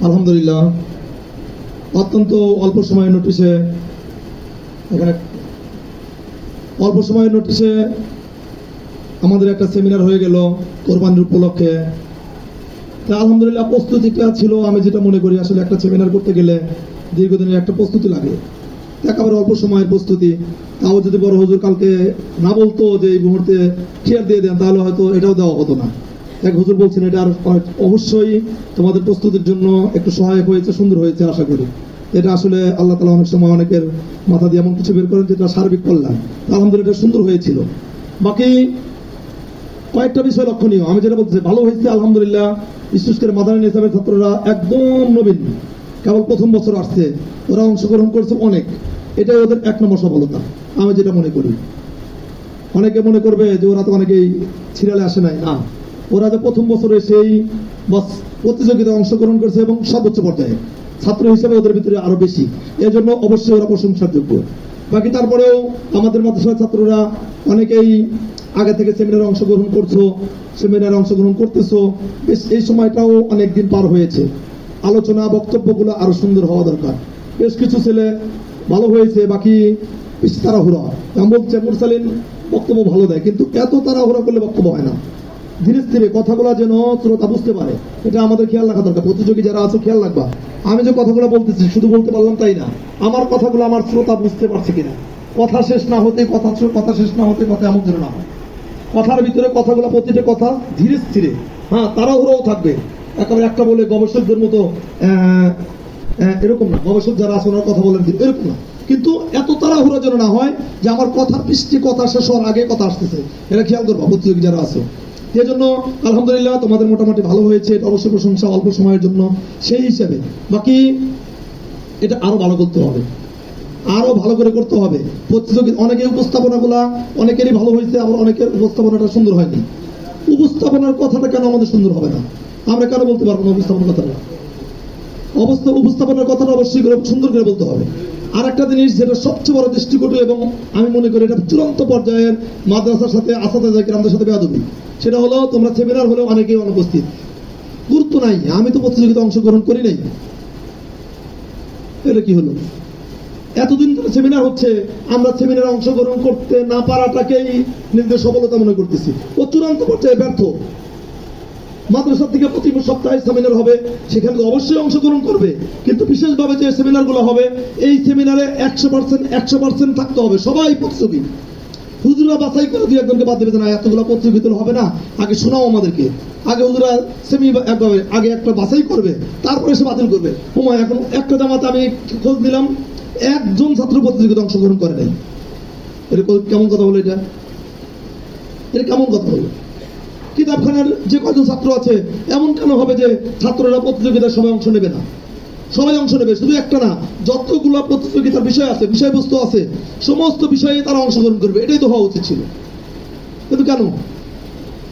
আলহামদুলিল্লাহ, অত্যন্ত অল্প সময়ের নোটিশে আমাদের একটা সেমিনার হয়ে গেল কোরবানির উপলক্ষে। তা আলহামদুলিল্লাহ, প্রস্তুতিটা ছিল, আমি যেটা মনে করি আসলে একটা সেমিনার করতে গেলে দীর্ঘদিনের একটা প্রস্তুতি লাগে, একেবারে অল্প সময়ের প্রস্তুতি। তাও যদি বড় হুজুর কালকে না বলতো যে এই মুহূর্তে শেয়ার দিয়ে দেন, তাহলে হয়তো এটাও দেওয়া হতো না। এক হুজুর বলছেন এটা আর অবশ্যই তোমাদের প্রস্তুতির জন্য একটু সহায়ক হয়েছে, সুন্দর হয়েছে আশা করি। এটা আসলে আল্লাহ তাআলা অনেক সময় অনেকের মাথা দিয়ে এমন কিছু বের করেন যেটা সার্বিক কল্যাণ। আলহামদুলিল্লাহ, এটা সুন্দর হয়েছিল। বাকি কয়েকটা বিষয় লক্ষণীয়, আমি যেটা বলতে চাই, ভালো হয়েছে আলহামদুলিল্লাহ। বিশেষ করে মাদানী নিসাবের ছাত্ররা একদম নবীন, কেবল প্রথম বছর আসছে, ওরা অংশগ্রহণ করছে অনেক, এটাই ওদের এক নম্বর সফলতা আমি যেটা মনে করি। অনেকে মনে করবে যে ওরা তো অনেকেই সিরিয়ালে আসে নাই, না, ওরা যে প্রথম বছরে সেই প্রতিযোগিতায় অংশগ্রহণ করছে এবং সর্বোচ্চ পর্যায়ে ছাত্র হিসেবে ওদের ভিতরে আরো বেশি, এই জন্য অবশ্যই ওরা প্রশংসার যোগ্য। বাকি তারপরেও আমাদের মাদ্রাসার ছাত্ররা অনেকেই আগে থেকে সেমিনারে অংশগ্রহণ করছো, সেমিনারে অংশগ্রহণ করতেছো, বেশ এই সময়টাও অনেকদিন পার হয়েছে। আলোচনা বক্তব্যগুলো আরো সুন্দর হওয়া দরকার। বেশ কিছু ছেলে ভালো হয়েছে, বাকি বেশ তাড়াহুড়া। বলছে মুরসালিন বক্তব্য ভালো দেয়, কিন্তু এত তাড়াহুড়া করলে বক্তব্য হয় না। ধীরে ধীরে কথাগুলো যেন শ্রোতা বুঝতে পারে, এটা আমাদের খেয়াল রাখা দরকার। প্রতিযোগী যারা আছে খেয়াল রাখবা, আমি যে কথাগুলো বলতেছি শুধু বলতে পারলাম তাই না, আমার কথাগুলো আমার শ্রোতা বুঝতে পারছে কিনা। কথা শেষ না হতে কথা শেষ না হতে কথা এমন যেন না হয়। কথার ভিতরে কথাগুলো, প্রতিটা কথা ধীরে ধীরে, হ্যাঁ, তাড়াহুড়াও থাকবে। একেবারে একটা বলে গবেষকদের মতো এরকম না, গবেষক যারা আছে ওনার কথা বলেন এরকম না, কিন্তু এত তাড়াহুড়া যেন না হয় যে আমার কথার পৃষ্ঠে কথা শেষ হওয়ার আগে কথা আসতেছে। এটা খেয়াল করবো প্রতিযোগী যারা আছে। এই জন্য আলহামদুলিল্লাহ তোমাদের মোটামুটি ভালো হয়েছে, এটা অবশ্যই প্রশংসা অল্প সময়ের জন্য। সেই হিসাবে বাকি এটা আরো ভালো করতে হবে, আরো ভালো করে করতে হবে। প্রতিযোগী অনেকের উপস্থাপনাগুলা অনেকেরই ভালো হয়েছে, আবার অনেকের উপস্থাপনাটা সুন্দর হয়নি। উপস্থাপনার কথাটা কেন আমাদের সুন্দর হবে না, আমরা কেন বলতে পারবো না উপস্থাপনার কথাটা? উপস্থাপনার কথাটা অবশ্যই করে সুন্দর করে বলতে হবে। আর একটা জিনিস যেটা সবচেয়ে বড় দৃষ্টিকটু, এবং আমি মনে করি এটা চূড়ান্ত পর্যায়ের মাদ্রাসার সাথে আসাদায়ে কিরামদের সাথে বেয়াদবি, সেটা হলো তোমরা সেমিনার হলেও অনেকেই অনুপস্থিত। গুরুত্ব নাই, আমি তো প্রতিযোগিতা অংশগ্রহণ করি নাই, এটা কি হলো? এতদিন ধরে সেমিনার হচ্ছে, আমরা সেমিনারে অংশগ্রহণ করতে না পারাটাকেই নিজেদের সফলতা মনে করতেছি। ও চূড়ান্ত পর্যায়ে ব্যর্থ। মাদ্রাসা থেকে প্রতি সপ্তাহে সেমিনার হবে, সেখানে অবশ্যই অংশগ্রহণ করবে, কিন্তু বিশেষভাবে যে সেমিনারগুলো হবে, এই সেমিনারে 100% থাকতে হবে সবাই প্রতিযোগী। হুজুরা বাছাই করে দুই একজনকে বাদ দেবে না, এতগুলো প্রতিযোগিতা হবে না, আগে শোনাও আমাদেরকে। আগে হুজুরা আগে একটা বাছাই করবে, তারপরে সে বাতিল করবে। এখন একটা জামাতে আমি খোঁজ নিলাম, একজন ছাত্র প্রতিযোগিতা অংশগ্রহণ করে নাই। এটা কেমন কথা হলো? এটা কেমন কথা হলো? কিতাবখানার যে কয়জন ছাত্র আছে, এমন কেন হবে যে ছাত্ররা প্রতিযোগিতায় সবাই অংশ নেবে না? সবাই অংশ নেবে, শুধু একটা না, যতগুলো প্রতিযোগিতার বিষয় আছে, বিষয়বস্তু আছে, সমস্ত বিষয়ে তারা অংশগ্রহণ করবে। এটাই তো হওয়া উচিত ছিল, কিন্তু কেন?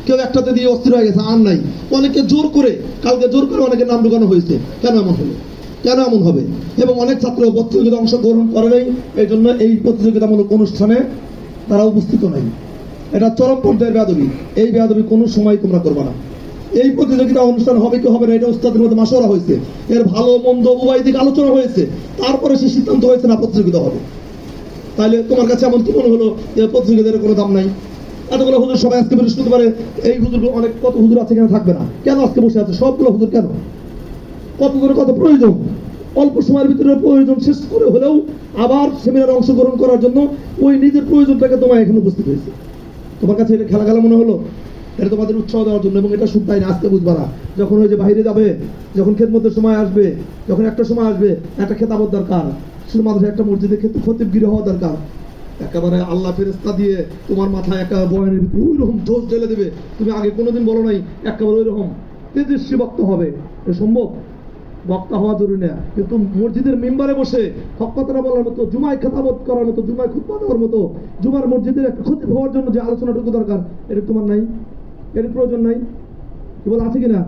কেউ একটাতে দিয়ে অস্থির হয়ে গেছে, আর নাই। অনেকে জোর করে, কালকে জোর করে অনেকের নাম ঢুকানো হয়েছে। কেন এমন হলো? কেন এমন হবে? এবং অনেক ছাত্র প্রতিযোগিতা অংশগ্রহণ করে নাই, এই জন্য এই প্রতিযোগিতামূলক অনুষ্ঠানে তারা উপস্থিত নাই। এটা চরম পর্যায়ের বেয়াদবি। এই বেয়াদবি কোনো সময় তোমরা করবে না। এই প্রতিযোগিতা অনুষ্ঠান হবে কি হবে না, এটা উস্তাদের মধ্যে মাশওয়ারা হয়েছে, এর ভালো মন্দ উভয় দিক আলোচনা হয়েছে, তারপরে সে সিদ্ধান্ত হয়েছে না প্রতিযোগিতা হবে। তাহলে তোমার কাছে এমন কি মনে হলো যে প্রতিযোগিতার কোনো দাম নাই? এতগুলো হুজুর সবাই আজকে বৃহস্পতিবারে, এই হুজুরগুলো অনেক কত হুজুর আছে কেন থাকবে না? কেন আজকে বসে আছে সবগুলো হুজুর? কেন? কত করে কত প্রয়োজন, অল্প সময়ের ভিতরে প্রয়োজন শেষ করে হলেও আবার সেমিনারে অংশগ্রহণ করার জন্য ওই নিজের প্রয়োজনটাকে তোমার এখানে উপস্থিত হয়েছে। তোমার কাছে এটা খেলা খেলা মনে হলো? এটা তোমাদের উৎসাহ দেওয়ার জন্য, এবং এটা শুনতাই না, আজকে বুঝবা না। যখন ওই যে বাইরে যাবে, যখন খেদমতের সময় আসবে, যখন একটা সময় আসবে, একটা খেতাবত দরকার, শুধু মাদ্রাসায় একটা মসজিদে খতিবগিরি হওয়া দরকার। একেবারে আল্লাহ ফেরেশতা দিয়ে তোমার মাথায় একটা বয়ানের ভিতরে ওই রকম জোশ ঢেলে দেবে, তুমি আগে কোনোদিন বলো নাই, একেবারে ওই রকম তেজস্বী বক্তা হবে। এ সম্ভব? বক্তা হওয়া জরুরি না, কিন্তু মসজিদের মেম্বারে বসে হক কথাটা বলার মতো, জুমায় খেতাবত করার মতো, জুমায় খুতবা দেওয়ার মতো, জুমার মসজিদের একটা খতিব হওয়ার জন্য যে আলোচনাটুকু দরকার, এটা তোমার নাই, এর প্রয়োজন নাই। কি বল, আছে কিনা?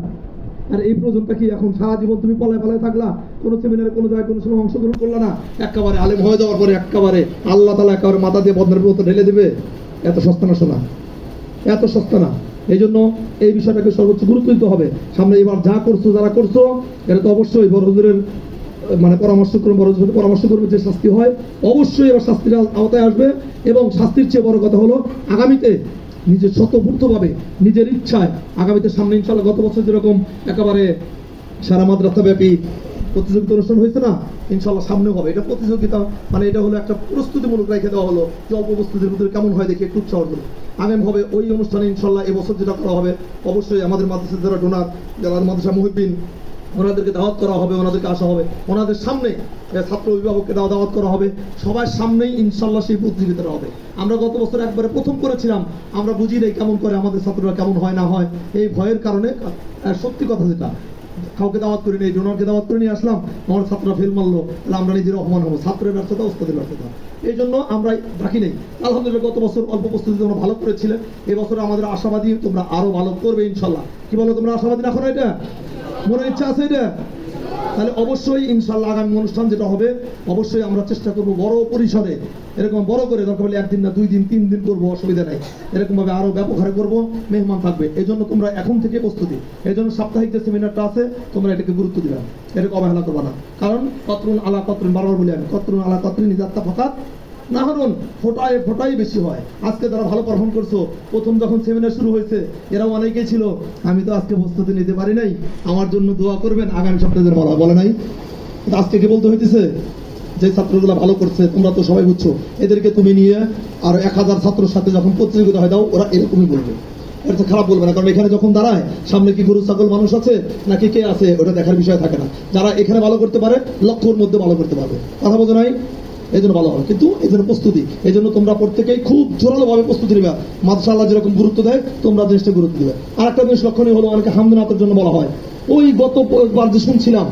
আর এই প্রয়োজনটা কি এখন সারা জীবন তুমি পলায় পালায় থাকলা, কোনো সেমিনারে কোনো জায়গায় কোনো সময় অংশগ্রহণ করলা না, একেবারে আলেম হয়ে যাওয়ার পরে একেবারে আল্লাহ তাআলা একেবারে মাথা দিয়ে বদনার মতো ঢেলে দেবে? এত সস্তা না শোনা, এত সস্তা না। এই জন্য এই বিষয়টাকে সর্বোচ্চ গুরুত্ব দিতে হবে। সামনে এবার যা করছো, যারা করছো, এটা তো অবশ্যই বড় হুজুরের মানে পরামর্শ করবে যে শাস্তি হয়, অবশ্যই এবার শাস্তির আওতায় আসবে। এবং শাস্তির চেয়ে বড় কথা হলো আগামীতে নিজের স্বতঃস্ফূর্তভাবে নিজের ইচ্ছায় আগামীতে সামনে ইনশাআল্লাহ গত বছর যেরকম একেবারে সারা মাদ্রাসা ব্যাপী প্রতিযোগিতা অনুষ্ঠান হয়েছে না, ইনশাআল্লাহ সামনে হবে। এটা প্রতিযোগিতা মানে এটা হলো একটা প্রস্তুতিমূলক রেখে দেওয়া হলো যে অল্প প্রস্তুতির ভিতরে কেমন হয় দেখি একটু উৎসাহ করবে। আগামী হবে ওই অনুষ্ঠানে ইনশাআল্লাহ এবছর যেটা করা হবে, অবশ্যই আমাদের মাদ্রাসার যারা ডোনার, যারা মাদ্রাসা মুহিব্বিন, ওনাদেরকে দাওয়াত করা হবে, ওনাদেরকে আসা হবে, ওনাদের সামনে ছাত্র অভিভাবককে দাওয়াত করা হবে, সবার সামনেই ইনশাআল্লাহ সেই প্রতিযোগিতাটা হবে। আমরা গত বছর একবারে প্রথম করেছিলাম, আমরা বুঝি নাই কেমন করে আমাদের ছাত্ররা কেমন হয় না হয়, এই ভয়ের কারণে। সত্যি কথা যেটা, কাউকে দাওয়াত করে নিয়ে ডোনারকে দাওয়াত করে নিয়ে আসলাম, আমার ছাত্ররা ফেল মারলো, তাহলে আমরা নিজের অপমান হবো। ছাত্রের ব্যর্থতা, ওস্তাদের ব্যর্থতা, এই জন্য আমরা রাখি নেই। আলহামদুলিল্লাহ গত বছর অল্প প্রস্তুতি তোমরা ভালো করেছিলেন, এবছর আমাদের আশাবাদী তোমরা আরো ভালো করবে ইনশাল্লাহ। কি বলো, তোমরা আশাবাদী না? এটা মনে ইচ্ছা আছে এটা? তাহলে অবশ্যই ইনশাল্লাহ আগামী অনুষ্ঠান যেটা হবে, অবশ্যই আমরা চেষ্টা করবো বড় পরিসরে, এরকম বড় করে, দরকার হলে একদিন না 2 দিন 3 দিন করবো, অসুবিধা নাই। এরকম ভাবে আরো ব্যাপক হারে করবো, মেহমান থাকবে। এই জন্য তোমরা এখন থেকে প্রস্তুতি, এই জন্য সাপ্তাহিক যে সেমিনারটা আছে তোমরা এটাকে গুরুত্ব দিবে, এটাকে অবহেলা করবে না। কারণ কতরুন আলা কতরুন, বারবার বলি আমি, কতরুন আলা কতরুন নিজাত্তা ফাকাত না হরুন, ফোটাই বেশি হয়। আজকে তারা ভালো পারফর্ম করছো, প্রথম যখন সেমিনার শুরু হয়েছে এরাও অনেকেই ছিল, আমি তো আজকে প্রস্তুতি নিতে পারি নাই, আমার জন্য দোয়া করবেন, আগামী সপ্তাহে বলা বলে নাই। আজকে কি বলতে হইতেছে, যে ছাত্রগুলো ভালো করছে তোমরা তো সবাই বুঝছো, এদেরকে তুমি নিয়ে আর 1000 ছাত্রের সাথে যখন প্রতিযোগিতা হয় দাও, ওরা এরকমই বলবে, এটা তো খারাপ বলবে না। কারণ এখানে যখন দাঁড়ায় সামনে কি গরু ছাগল মানুষ আছে নাকি কে আছে, ওটা দেখার বিষয় থাকে না। যারা এখানে ভালো করতে পারে লক্ষ্যর মধ্যে ভালো করতে পারবে, কথা বোঝো নাই? এই জন্য ভালো হবে, কিন্তু এই জন্য প্রস্তুতি, এই জন্য তোমরা প্রত্যেকেই খুব জোরালো ভাবে প্রস্তুতি নেবে। মাদ্রাসা আল্লাহ যেরকম গুরুত্ব দেয় তোমরা জিনিসটা গুরুত্ব দেবে। আর একটা জিনিস লক্ষণীয় হলো, অনেকে হামদনাথের জন্য বলা হয়। ওই গতবার যে শুনছিলাম